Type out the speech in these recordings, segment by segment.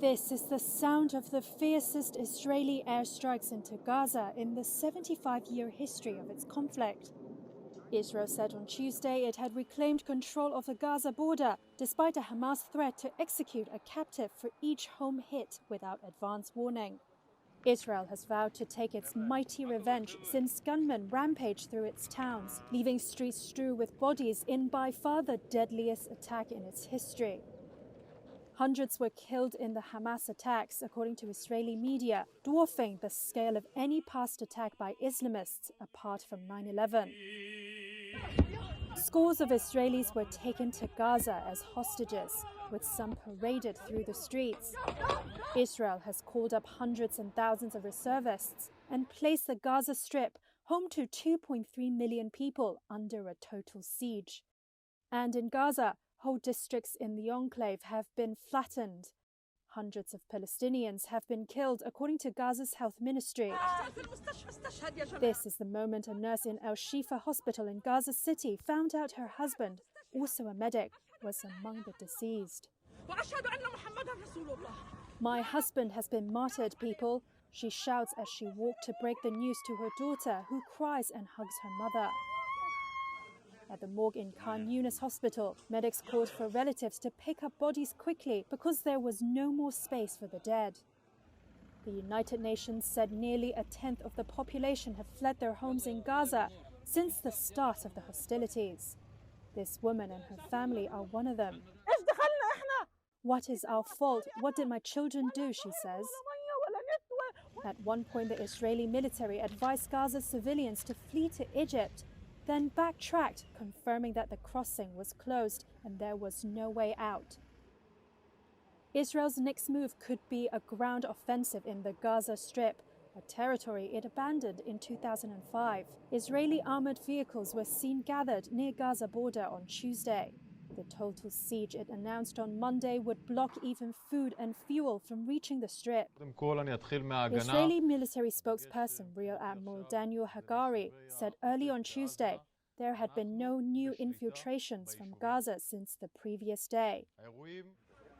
This is the sound of the fiercest Israeli airstrikes into Gaza in the 75-year history of its conflict. Israel said on Tuesday it had reclaimed control of the Gaza border, despite a Hamas threat to execute a captive for each home hit without advance warning. Israel has vowed to take its mighty revenge since gunmen rampaged through its towns, leaving streets strewn with bodies in by far the deadliest attack in its history. Hundreds were killed in the Hamas attacks, according to Israeli media, dwarfing the scale of any past attack by Islamists apart from 9/11. Scores of Israelis were taken to Gaza as hostages, with some paraded through the streets. Israel has called up hundreds and thousands of reservists and placed the Gaza Strip, home to 2.3 million people, under a total siege. And in Gaza, whole districts in the enclave have been flattened. Hundreds of Palestinians have been killed, according to Gaza's health ministry. This is the moment a nurse in Al-Shifa hospital in Gaza City found out her husband, also a medic, was among the deceased. "My husband has been martyred, people," she shouts as she walked to break the news to her daughter, who cries and hugs her mother. At the morgue in Khan Yunis Hospital, medics called for relatives to pick up bodies quickly because there was no more space for the dead. The United Nations said nearly a tenth of the population have fled their homes in Gaza since the start of the hostilities. This woman and her family are one of them. "What is our fault? What did my children do?" she says. At one point, the Israeli military advised Gaza civilians to flee to Egypt, then backtracked, confirming that the crossing was closed and there was no way out. Israel's next move could be a ground offensive in the Gaza Strip, a territory it abandoned in 2005. Israeli armored vehicles were seen gathered near Gaza border on Tuesday. The total siege it announced on Monday would block even food and fuel from reaching the Strip. Israeli military spokesperson Rear Admiral Daniel Hagari said early on Tuesday there had been no new infiltrations from Gaza since the previous day.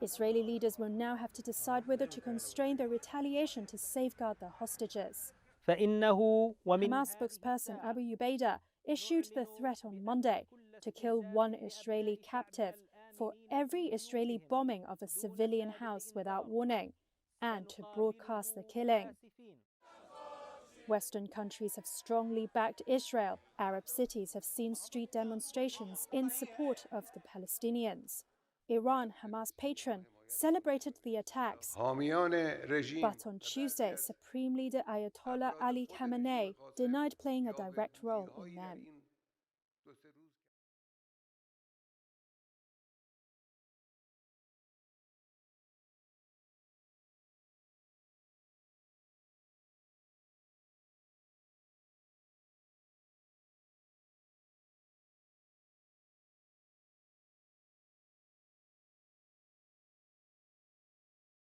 Israeli leaders will now have to decide whether to constrain their retaliation to safeguard the hostages. Hamas spokesperson Abu Ubaidah issued the threat on Monday to kill one Israeli captive for every Israeli bombing of a civilian house without warning, and to broadcast the killing. Western countries have strongly backed Israel. Arab cities have seen street demonstrations in support of the Palestinians. Iran, Hamas patron, celebrated the attacks. But on Tuesday, Supreme Leader Ayatollah Ali Khamenei denied playing a direct role in them.